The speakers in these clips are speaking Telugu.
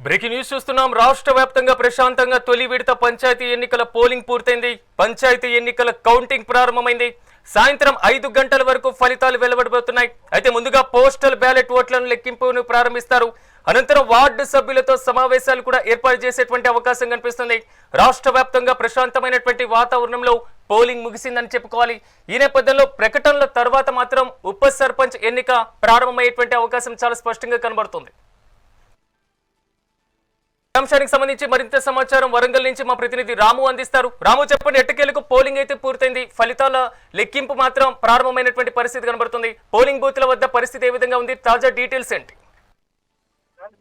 బ్రేకింగ్ న్యూస్ చూస్తున్నాం. రాష్ట్ర వ్యాప్తంగా ప్రశాంతంగా తొలి విడత పంచాయతీ ఎన్నికల పోలింగ్ పూర్తయింది. పంచాయతీ ఎన్నికల కౌంటింగ్ ప్రారంభమైంది. సాయంత్రం 5 గంటల వరకు ఫలితాలు వెలువడబోతున్నాయి. అయితే ముందుగా పోస్టల్ బ్యాలెట్ ఓట్లను లెక్కింపును ప్రారంభిస్తారు. అనంతరం వార్డు సభ్యులతో సమావేశాలు కూడా ఏర్పాటు చేసేటువంటి అవకాశం కనిపిస్తుంది. రాష్ట్ర వ్యాప్తంగా ప్రశాంతమైనటువంటి వాతావరణంలో పోలింగ్ ముగిసిందని చెప్పుకోవాలి. ఈ నేపథ్యంలో ప్రకటనల తర్వాత మాత్రం ఉప సర్పంచ్ ఎన్నిక ప్రారంభమయ్యేటువంటి అవకాశం చాలా స్పష్టంగా కనబడుతుంది. అంశానికి సంబంధించి మరింత సమాచారం వరంగల్ నుంచి మా ప్రతినిధి రాము అందిస్తారు. రాము, చెప్పండి, ఎట్టకేలకు పోలింగ్ అయితే పూర్తయింది. ఫలితాల లెక్కింపు మాత్రం ప్రారంభమైనటువంటి పరిస్థితి కనబడుతుంది. పోలింగ్ బూత్ల వద్ద పరిస్థితి ఏ విధంగా ఉంది? తాజా డీటెయిల్స్ ఏంటి?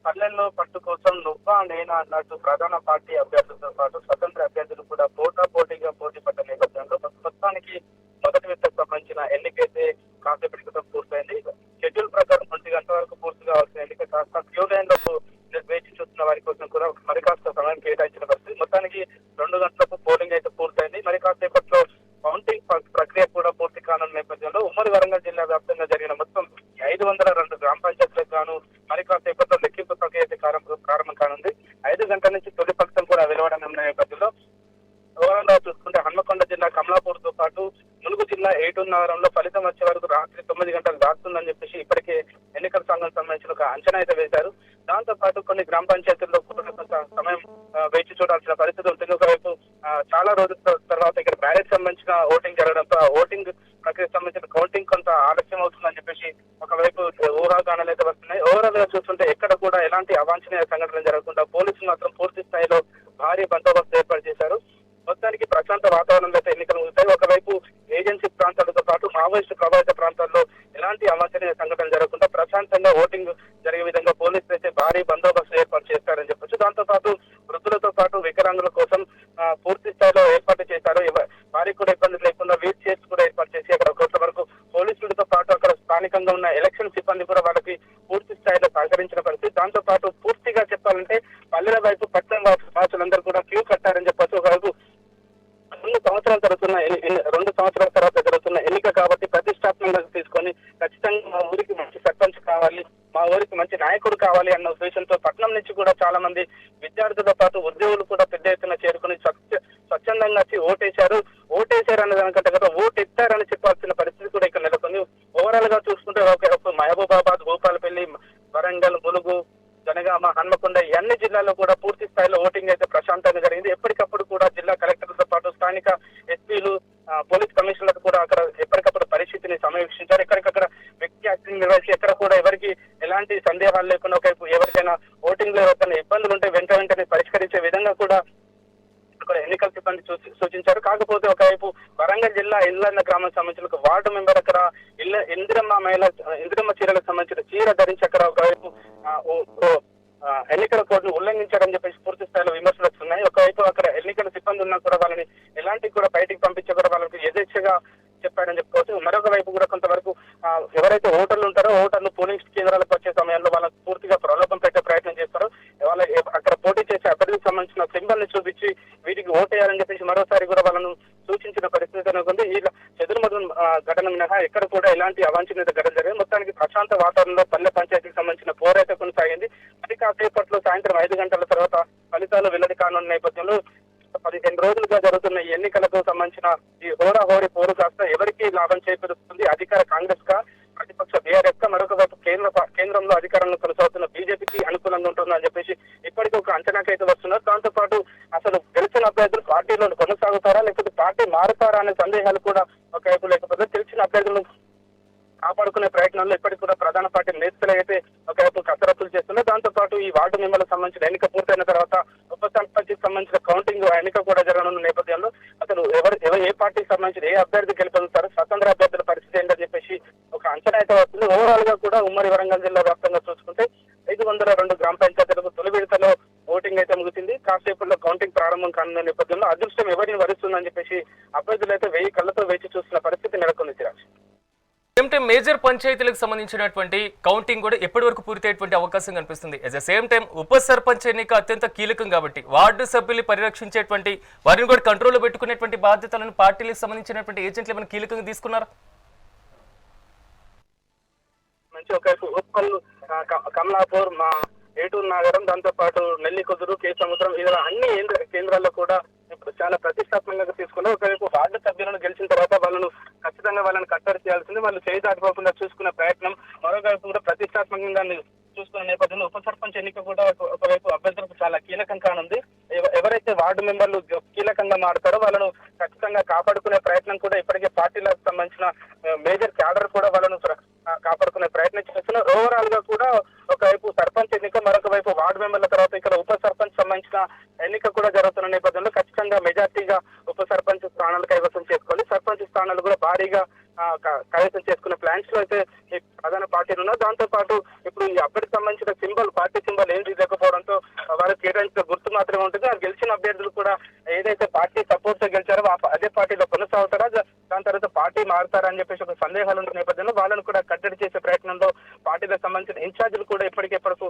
పల్లెల్లో పట్టు కోసం నువ్వా నేనా అన్నట్టు ప్రధాన పార్టీ అభ్యర్థులతో పాటు స్వతంత్ర అభ్యర్థులు కూడా పోటాపోటీగా పోటీ పడ్డ నేపథ్యంలో మొత్తానికి మొదటి విడతకు సంబంధించిన ఎన్నికైతే కాసేపటి క్రితం పూర్తయింది. షెడ్యూల్ ప్రకారం 1 గంటల వరకు పూర్తి కావాల్సిన ఎన్నిక కాస్త క్యూ లైన్ లో వేచి చూస్తున్న వారి కోసం కూడా మరి కాస్త సమయం కేటాయించిన పరిస్థితి. మొత్తానికి 2 గంటలకు పోలింగ్ అయితే పూర్తయింది. మరి కాసేపట్లో కౌంటింగ్ ప్రక్రియ కూడా పూర్తి కానున్న నేపథ్యంలో ఉమ్మడి వరంగల్ జిల్లా వ్యాప్తంగా జరిగిన మొత్తం 502 గ్రామ పంచాయతీలకు గాను మరి కాసేపట్లో లెక్కింపు ప్రక్రియ అయితే ప్రారంభం కానుంది. 5 గంటల నుంచి తొలి ఫలితం కూడా వెలువడనున్న నేపథ్యంలో ఓవరాల్ గా చూసుకుంటే హన్మకొండ జిల్లా కమలాపూర్ తో పాటు ములుగు జిల్లా ఏటూరు ఫలితం వచ్చే వరకు రాత్రి 9 గంటలు దాటుతుందని చెప్పేసి ఇప్పటికే ఎన్నికల సంఘం సంబంధించిన ఒక అంచనా అయితే వేశారు. దాంతో పాటు కొన్ని గ్రామ పంచాయతీల్లో కూడా కొంత సమయం వేచి చూడాల్సిన పరిస్థితి ఉంటుంది. ఒకవైపు చాలా రోజుల తర్వాత ఇక్కడ బ్యాలెట్ సంబంధించిన ఓటింగ్ జరగడంతో ఓటింగ్ ప్రక్రియ సంబంధించిన కౌంటింగ్ కొంత ఆలస్యం అవుతుందని చెప్పేసి ఒకవైపు ఊహాగానాలు అయితే వస్తున్నాయి. ఓవరాల్ గా చూస్తుంటే ఎక్కడ కూడా ఎలాంటి అవాంఛనీయ సంఘటనలు జరగకుండా పోలీసులు మాత్రం పూర్తి స్థాయిలో భారీ బందోబస్తు ఏర్పాటు చేశారు. మొత్తానికి ప్రశాంత వాతావరణంలో అయితే ఎన్నికలు ముగుతాయి. ఒకవైపు ఏజెన్సీ ప్రాంతాలతో పాటు మావోయిస్టు ప్రభావిత ప్రాంతాల్లో ఎలాంటి అవాంఛనీయ సంఘటనలు జరగకుండా ప్రశాంతంగా ఓటింగ్ జరిగే విధంగా పోలీసులు అయితే భారీ బందోబస్తు ఏర్పాటు చేస్తారని చెప్పొచ్చు. దాంతో పాటు వృద్ధులతో పాటు వికలాంగుల కోసం పూర్తి స్థాయిలో ఏర్పాటు చేశారు. వారికి కూడా ఇబ్బంది లేకుండా వీల్ చైర్స్ కూడా ఏర్పాటు చేసి అక్కడ కొంత వరకు పోలీసులతో పాటు అక్కడ స్థానికంగా ఉన్న ఎలక్షన్ సిబ్బంది కూడా వాళ్ళకి పూర్తి స్థాయిలో సహకరించిన పరిస్థితి. దాంతో పాటు పూర్తిగా చెప్పాలంటే పల్లెల వైపు పట్టణ వాసులందరూ కూడా క్యూ కట్టారని చెప్పొచ్చు. ఒకవైపు 2 సంవత్సరాల తర్వాత జరుగుతున్న ఎన్నిక కాబట్టి ప్రతిష్టాత్మకంగా తీసుకొని ఖచ్చితంగా మా ఊరికి మంచి సర్పంచ్ కావాలి, మా ఊరికి మంచి నాయకుడు కావాలి అన్న ఉద్దేశంతో పట్నం నుంచి కూడా చాలా మంది విద్యార్థులతో పాటు ఉద్యోగులు కూడా పెద్ద ఎత్తున చేరుకుని స్వచ్ఛందంగా వచ్చి ఓటేశారు అనే దానికంటే కదా ఓటెత్తారని చెప్పాల్సిన పరిస్థితి కూడా ఇక్కడ నెలకొంది. ఓవరాల్ గా చూసుకుంటే మహబూబాబాద్, భూపాలపల్లి, వరంగల్, ములుగు, జనగామ, హన్మకొండ ఈ అన్ని జిల్లాల్లో కూడా పూర్తి స్థాయిలో ఓటింగ్ అయితే ప్రశాంతంగా జరిగింది. ఎప్పటికప్పుడు కూడా జిల్లా కలెక్టర్లతో పాటు స్థానిక ఎస్పీలు, పోలీస్ కమిషనర్లకు కూడా అక్కడ ఎప్పటికప్పుడు పరిస్థితిని సమీక్షించారు. ఎక్కడికక్కడ వ్యక్తి యాక్టింగ్ నిర్వహించి ఎక్కడ కూడా ఎవరికి ఎలాంటి సందేహాలు లేకుండా ఒకవైపు ఎవరికైనా ఓటింగ్ లో ఎవరికైనా ఇబ్బందులు ఉంటే వెంటనే పరిష్కరించే విధంగా కూడా అక్కడ ఎన్నికల సిబ్బంది సూచించారు. కాకపోతే ఒకవైపు వరంగల్ జిల్లా ఇళ్లన్న గ్రామానికి సంబంధించిన వార్డు మెంబర్ అక్కడ ఇందిరమ్మ చీరలకు సంబంధించిన చీర ధరించి అక్కడ ఒకవైపు ఎన్నికల కోడ్ను ఉల్లంఘించారని చెప్పేసి పూర్తి స్థాయిలో విమర్శలు వస్తున్నాయి. ఒకవైపు అక్కడ ఎన్నికల సిబ్బంది ఉన్నా కూడా వాళ్ళని ఎలాంటి కూడా బయటికి పంపించే కూడా వాళ్ళకి యథేచ్ఛగా చెప్పారని చెప్పుకోవచ్చు. మరొక వైపు కూడా కొంతవరకు ఎవరైతే ఓటర్లు ఉంటారో ఓటర్లు పోలింగ్ కేంద్రాలకు వచ్చే సమయంలో వాళ్ళకి పూర్తిగా ప్రలోభం పెట్టే ప్రయత్నం చేస్తారు. వాళ్ళ అక్కడ పోటీ చేసే అభ్యర్థికి సంబంధించిన సింబల్ ని చూపించి వీటికి ఓటేయాలని చెప్పేసి మరోసారి కూడా వాళ్ళను సూచించిన పరిస్థితి ఉంది. ఈ చెదురుమదురు ఘటన మినహా ఎక్కడ కూడా ఎలాంటి అవాంఛనీయ ఘటన జరిగింది. మొత్తానికి ప్రశాంత వాతావరణంలో పల్లె పంచాయతీకి సంబంధించిన పోరైతే కొనసాగింది. అది కాసేపట్లో సాయంత్రం 5 గంటల తర్వాత ఫలితాలు వెల్లడి కానున్న నేపథ్యంలో 15 రోజులుగా జరుగుతున్న ఈ ఎన్నికలకు సంబంధించిన ఈ హోరాహోరీ పోరు కాస్త ఎవరికి లాభం చేకూరుస్తుంది? అధికార కాంగ్రెస్ కా, ప్రతిపక్ష బీఆర్ఎస్ కా, మరొక వైపు కేంద్రంలో అధికారంలో కొనసాగుతున్న బీజేపీకి అనుకూలంగా ఉంటుందని చెప్పేసి ఇప్పటికీ ఒక అంచనాకైతే వస్తున్నారు. దాంతో పాటు అసలు గెలిచిన అభ్యర్థులు పార్టీలో కొనసాగుతారా లేకపోతే పార్టీ మారుతారా అనే సందేహాలు కూడా ఒకవైపు లేకపోతే గెలిచిన అభ్యర్థులను కాపాడుకునే ప్రయత్నంలో ఇప్పటికి కూడా ప్రధాన పార్టీ నేతలు అయితే ఒకవైపు కసరత్తులు చేస్తున్నారు. దాంతో పాటు ఈ వార్డు మెంబర్లకు సంబంధించిన ఎన్నిక పూర్తయిన తర్వాత ఉప సర్పంచ్కి సంబంధించిన కౌంటింగ్ ఎన్నిక కూడా జరగనున్న నేపథ్యంలో అసలు ఏ పార్టీకి సంబంధించిన ఏ అభ్యర్థి గెలుపొందుతారు, స్వతంత్ర అభ్యర్థుల పరిస్థితి ఏంటని చెప్పేసి ఒక అంచనా అయితే వస్తుంది. ఓవరాల్ గా కూడా ఉమ్మడి వరంగల్ జిల్లా వ్యాప్తంగా చూసుకుంటే 502 గ్రామ పంచాయతీలకు తొలి విడతలో ఓటింగ్ అయితే ముగిసింది. కాసేపట్లో కౌంటింగ్ ప్రారంభం కానున్న నేపథ్యంలో అదృష్టం ఎవరిని వరిస్తుందని చెప్పేసి అభ్యర్థులు అయితే 1000 కళ్ళతో వేచి చూస్తున్న పరిస్థితి నెలకొంది. సేమ్ టైం మేజర్ పంచాయతీలకు సంబంధించినటువంటి కౌంటింగ్ కూడా ఎప్పటి వరకు పూర్తయ్యేటువంటి అవకాశం కనిపిస్తుంది. అట్ ద సేమ్ టైం ఉప సర్పంచ్ ఎన్నిక అత్యంత కీలకం కాబట్టి వార్డు సభ్యులు పరిరక్షించేటువంటి వారిని కూడా కంట్రోల్లో పెట్టుకునేటువంటి బాధ్యతలను పార్టీలకు సంబంధించినటువంటి ఏజెంట్లు ఏమైనా కీలకంగా తీసుకున్నారా? మంచి ఒకవైపు ఉప్పల్, కమలాపూర్, ఏటూరు నాగరం, దాంతో పాటు నెల్లికుదురు, కే సముద్రం ఇలా అన్ని కేంద్రాల్లో కూడా ఇప్పుడు చాలా ప్రతిష్టాత్మకంగా తీసుకున్నారు. ఒకవైపు వార్డు సభ్యులను గెలిచిన తర్వాత వాళ్ళని కట్టడి చేయాల్సింది, వాళ్ళు చేయి దాటిపోకుండా చూసుకునే ప్రయత్నం, మరోవైపు కూడా ప్రతిష్టాత్మకంగా చూసుకునే నేపథ్యంలో ఉప సర్పంచ్ ఎన్నిక కూడా ఒకవైపు అభ్యర్థులకు చాలా కీలకం కానుంది. ఎవరైతే వార్డు మెంబర్లు కీలకంగా మారుతారో వాళ్ళను ఖచ్చితంగా కాపాడుకునే ప్రయత్నం కూడా ఇప్పటికే పార్టీలకు సంబంధించిన మేజర్ క్యాడర్ కూడా వాళ్ళను కాపాడుకునే ప్రయత్నం చేస్తున్నారు. ఓవరాల్ గా కూడా ఒకవైపు సర్పంచ్ ఎన్నిక, మరొక వైపు వార్డు మెంబర్ల తర్వాత ఇక్కడ ఉప సర్పంచ్ సంబంధించిన ఎన్నిక కూడా జరుగుతున్న నేపథ్యంలో ఖచ్చితంగా మెజార్టీగా ఉప సర్పంచ్ స్థానాలు కైవసం చేసుకోవాలి. సర్పంచ్ స్థానాలు కూడా భారీగా కైవసం చేసుకునే ప్లాన్స్ లో అయితే ఈ ప్రధాన పార్టీలు ఉన్నారు. దాంతో పాటు ఇప్పుడు ఈ అభ్యర్థికి సంబంధించిన పార్టీ సింబల్ ఏం లేకపోవడంతో వారికి కేటాయించిన గుర్తు మాత్రమే ఉంటుంది. ఆ గెలిచిన అభ్యర్థులు కూడా ఏదైతే పార్టీ సపోర్ట్ తో గెలిచారో అదే పార్టీలో కొనసాగుతారా, దాని తర్వాత పార్టీ మారుతారా అని చెప్పేసి ఒక సందేహాలు ఉన్న నేపథ్యంలో వాళ్ళను కూడా కట్టడి చేసే ప్రయత్నంలో పార్టీలకు సంబంధించిన ఇన్ఛార్జీలు కూడా ఇప్పటికెప్పటికు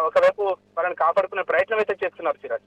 ఒకవైపు వాళ్ళని కాపాడుకునే ప్రయత్నం అయితే చేస్తున్నారు. సిరాజ్.